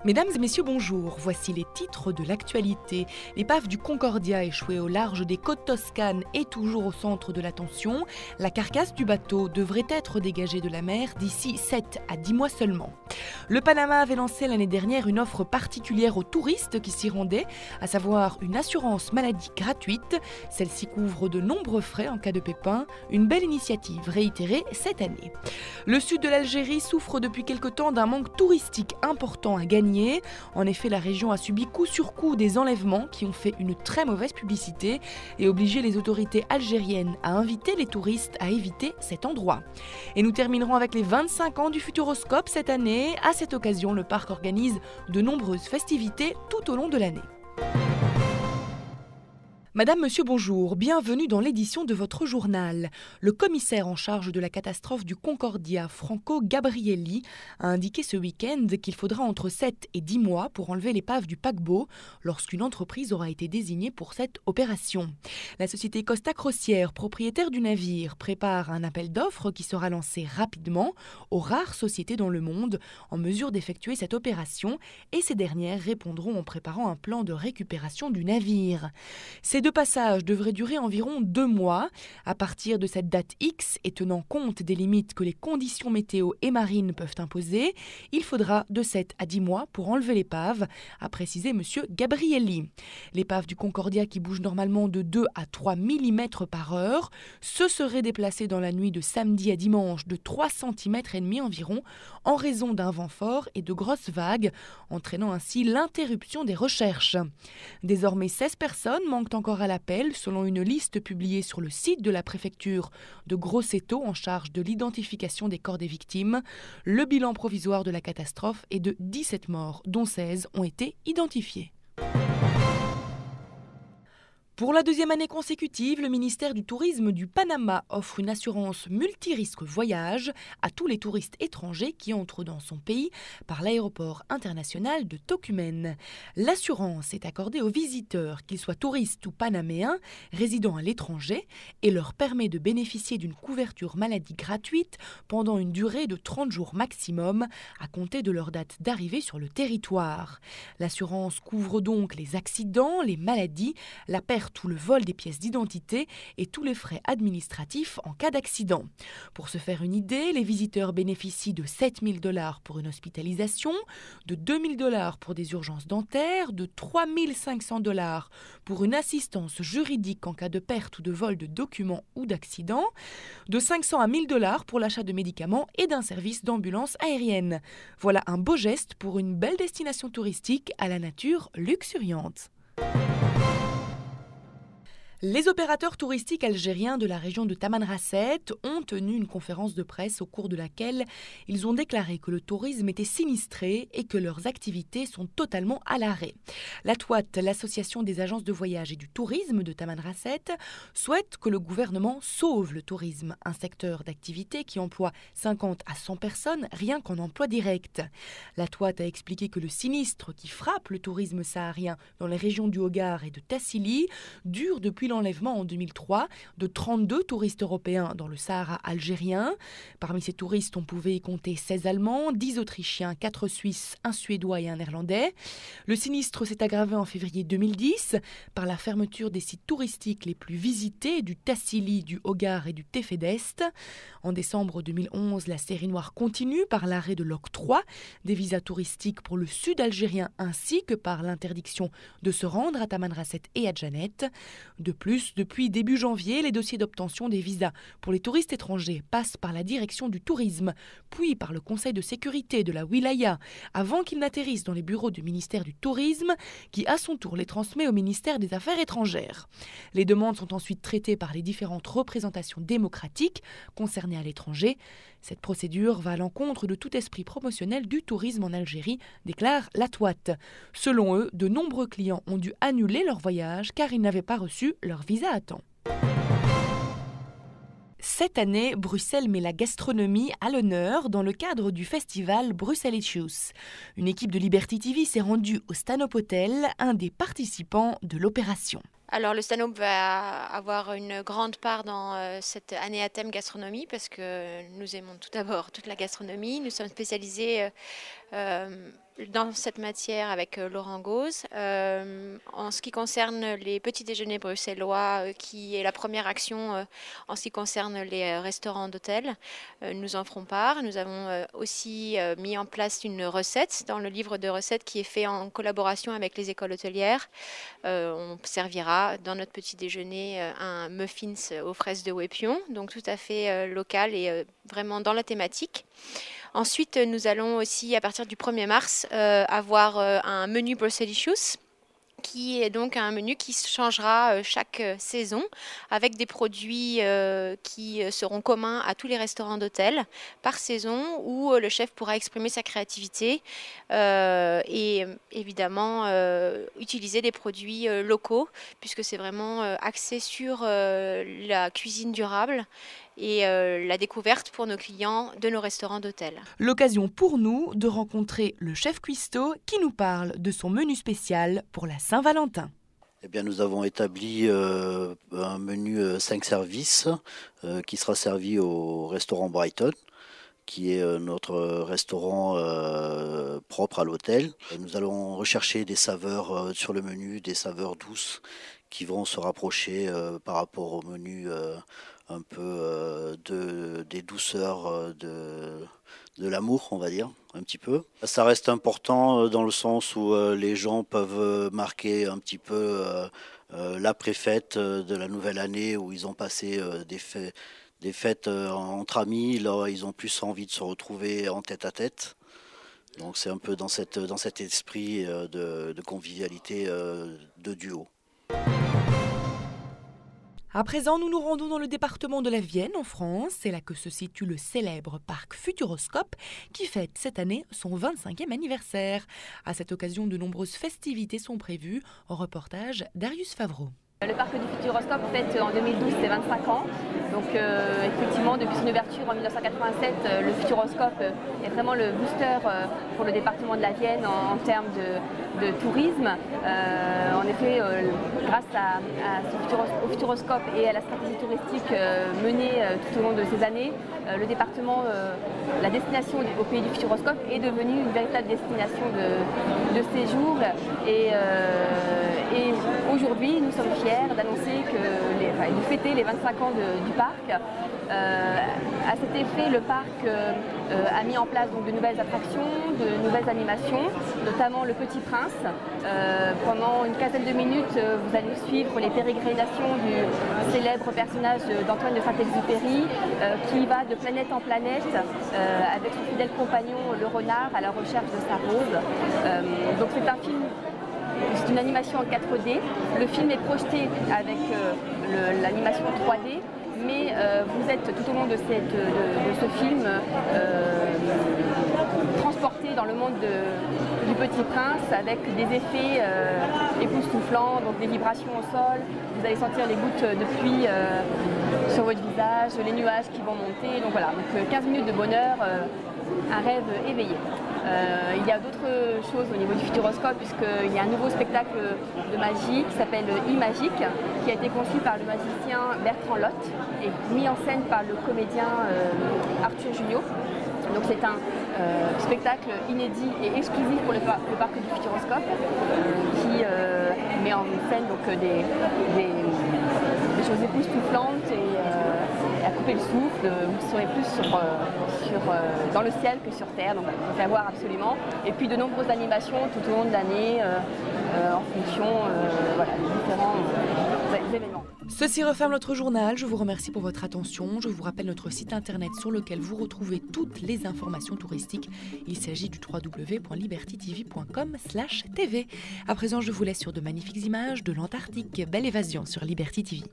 Mesdames et messieurs, bonjour. Voici les titres de l'actualité. L'épave du Concordia, échouée au large des côtes toscanes, est toujours au centre de l'attention. La carcasse du bateau devrait être dégagée de la mer d'ici 7 à 10 mois seulement. Le Panama avait lancé l'année dernière une offre particulière aux touristes qui s'y rendaient, à savoir une assurance maladie gratuite. Celle-ci couvre de nombreux frais en cas de pépin. Une belle initiative réitérée cette année. Le sud de l'Algérie souffre depuis quelque temps d'un manque touristique important à gagner. En effet, la région a subi coup sur coup des enlèvements qui ont fait une très mauvaise publicité et obligé les autorités algériennes à inviter les touristes à éviter cet endroit. Et nous terminerons avec les 25 ans du Futuroscope cette année. À cette occasion, le parc organise de nombreuses festivités tout au long de l'année. Madame, monsieur, bonjour, bienvenue dans l'édition de votre journal. Le commissaire en charge de la catastrophe du Concordia, Franco Gabrielli, a indiqué ce week-end qu'il faudra entre 7 et 10 mois pour enlever l'épave du paquebot lorsqu'une entreprise aura été désignée pour cette opération. La société Costa Crociere, propriétaire du navire, prépare un appel d'offres qui sera lancé rapidement aux rares sociétés dans le monde en mesure d'effectuer cette opération et ces dernières répondront en préparant un plan de récupération du navire. Ces deux passages devraient durer environ 2 mois. À partir de cette date X et tenant compte des limites que les conditions météo et marines peuvent imposer, il faudra de 7 à 10 mois pour enlever l'épave, a précisé M. Gabrielli. L'épave du Concordia, qui bouge normalement de 2 à 3 mm par heure, se serait déplacée dans la nuit de samedi à dimanche de 3,5 cm environ en raison d'un vent fort et de grosses vagues, entraînant ainsi l'interruption des recherches. Désormais, 16 personnes manquent encore à l'appel, selon une liste publiée sur le site de la préfecture de Grosseto en charge de l'identification des corps des victimes. Le bilan provisoire de la catastrophe est de 17 morts, dont 16 ont été identifiés. Pour la deuxième année consécutive, le ministère du Tourisme du Panama offre une assurance multirisque voyage à tous les touristes étrangers qui entrent dans son pays par l'aéroport international de Tocumen. L'assurance est accordée aux visiteurs, qu'ils soient touristes ou panaméens, résidant à l'étranger, et leur permet de bénéficier d'une couverture maladie gratuite pendant une durée de 30 jours maximum à compter de leur date d'arrivée sur le territoire. L'assurance couvre donc les accidents, les maladies, la perte ou le vol des pièces d'identité et tous les frais administratifs en cas d'accident. Pour se faire une idée, les visiteurs bénéficient de 7 000 $ pour une hospitalisation, de 2 000 $ pour des urgences dentaires, de 3 500 $ pour une assistance juridique en cas de perte ou de vol de documents ou d'accident, de 500 à 1 000 $ pour l'achat de médicaments et d'un service d'ambulance aérienne. Voilà un beau geste pour une belle destination touristique à la nature luxuriante. Les opérateurs touristiques algériens de la région de Tamanrasset ont tenu une conférence de presse au cours de laquelle ils ont déclaré que le tourisme était sinistré et que leurs activités sont totalement à l'arrêt. La TOAT, l'association des agences de voyage et du tourisme de Tamanrasset, souhaite que le gouvernement sauve le tourisme, un secteur d'activité qui emploie 50 à 100 personnes rien qu'en emploi direct. La TOAT a expliqué que le sinistre qui frappe le tourisme saharien dans les régions du Hogar et de Tassili dure depuis l'enlèvement en 2003 de 32 touristes européens dans le Sahara algérien. Parmi ces touristes, on pouvait y compter 16 Allemands, 10 Autrichiens, 4 Suisses, un Suédois et un Néerlandais. Le sinistre s'est aggravé en février 2010 par la fermeture des sites touristiques les plus visités du Tassili, du Hogar et du Tefedest. En décembre 2011, la série noire continue par l'arrêt de l'octroi des visas touristiques pour le sud algérien ainsi que par l'interdiction de se rendre à Tamanrasset et à Djanet. De plus, depuis début janvier, les dossiers d'obtention des visas pour les touristes étrangers passent par la direction du tourisme, puis par le conseil de sécurité de la Wilaya, avant qu'ils n'atterrissent dans les bureaux du ministère du Tourisme, qui à son tour les transmet au ministère des Affaires étrangères. Les demandes sont ensuite traitées par les différentes représentations démocratiques concernées à l'étranger. Cette procédure va à l'encontre de tout esprit promotionnel du tourisme en Algérie, déclare la TOAT. Selon eux, de nombreux clients ont dû annuler leur voyage car ils n'avaient pas reçu leur visa à temps. Cette année, Bruxelles met la gastronomie à l'honneur dans le cadre du festival Bruxellicious. Une équipe de Liberty TV s'est rendue au Stanhope Hotel, un des participants de l'opération. Alors le Stanhope va avoir une grande part dans cette année à thème gastronomie parce que nous aimons tout d'abord toute la gastronomie. Nous sommes spécialisés dans cette matière avec Laurent Gauze. En ce qui concerne les petits déjeuners bruxellois, qui est la première action en ce qui concerne les restaurants d'hôtel, nous en ferons part. Nous avons aussi mis en place une recette dans le livre de recettes qui est fait en collaboration avec les écoles hôtelières. On servira dans notre petit déjeuner un muffins aux fraises de Wépion, donc tout à fait local et vraiment dans la thématique. Ensuite, nous allons aussi, à partir du 1er mars, avoir un menu Brusselicious, qui est donc un menu qui changera chaque saison avec des produits qui seront communs à tous les restaurants d'hôtel par saison, où le chef pourra exprimer sa créativité et évidemment utiliser des produits locaux, puisque c'est vraiment axé sur la cuisine durable et la découverte pour nos clients de nos restaurants d'hôtel. L'occasion pour nous de rencontrer le chef cuistot qui nous parle de son menu spécial pour la Saint-Valentin. Eh bien, nous avons établi un menu 5 services qui sera servi au restaurant Brighton, qui est notre restaurant propre à l'hôtel. Nous allons rechercher des saveurs sur le menu, des saveurs douces qui vont se rapprocher par rapport au menu un peu des douceurs de l'amour, on va dire, un petit peu. Ça reste important dans le sens où les gens peuvent marquer un petit peu l'après-fête de la nouvelle année, où ils ont passé des fêtes entre amis. Là, ils ont plus envie de se retrouver en tête-à-tête. Donc c'est un peu dans cet esprit de convivialité de duo. À présent, nous nous rendons dans le département de la Vienne, en France. C'est là que se situe le célèbre parc Futuroscope, qui fête cette année son 25e anniversaire. À cette occasion, de nombreuses festivités sont prévues. Reportage Darius Favreau. Le parc du Futuroscope fête en 2012 ses 25 ans. Donc effectivement, depuis son ouverture en 1987, le Futuroscope est vraiment le booster pour le département de la Vienne en termes de tourisme. En effet, grâce au Futuroscope et à la stratégie touristique menée tout au long de ces années, le département, la destination au pays du Futuroscope est devenue une véritable destination de séjour. Et aujourd'hui, nous sommes fiers d'annoncer de fêter les 25 ans du parc. À cet effet, le parc a mis en place donc, de nouvelles attractions, de nouvelles animations, notamment le Petit Prince. Pendant une quinzaine de minutes, vous allez suivre les pérégrinations du célèbre personnage d'Antoine de Saint-Exupéry, qui va de planète en planète avec son fidèle compagnon le renard à la recherche de sa rose. Donc c'est un film. C'est une animation en 4D. Le film est projeté avec l'animation 3D, mais vous êtes tout au long de ce film transporté dans le monde du Petit Prince avec des effets époustouflants, donc des vibrations au sol. Vous allez sentir les gouttes de pluie sur votre visage, les nuages qui vont monter. Donc voilà, donc 15 minutes de bonheur, un rêve éveillé. Il y a d'autres choses au niveau du Futuroscope, puisqu'il y a un nouveau spectacle de magie qui s'appelle E-Magique, qui a été conçu par le magicien Bertrand Lotte et mis en scène par le comédien Arthur Junio. Donc c'est un spectacle inédit et exclusif pour le parc du Futuroscope qui met en scène donc, des choses époustouflantes et à couper le souffle. Vous serez plus dans le ciel que sur terre, donc à voir absolument. Et puis de nombreuses animations tout au long de l'année en fonction des différents événements. Ceci referme notre journal. Je vous remercie pour votre attention. Je vous rappelle notre site internet sur lequel vous retrouvez toutes les informations touristiques. Il s'agit du www.libertytv.com/tv. À présent, je vous laisse sur de magnifiques images de l'Antarctique. Belle évasion sur Liberty TV.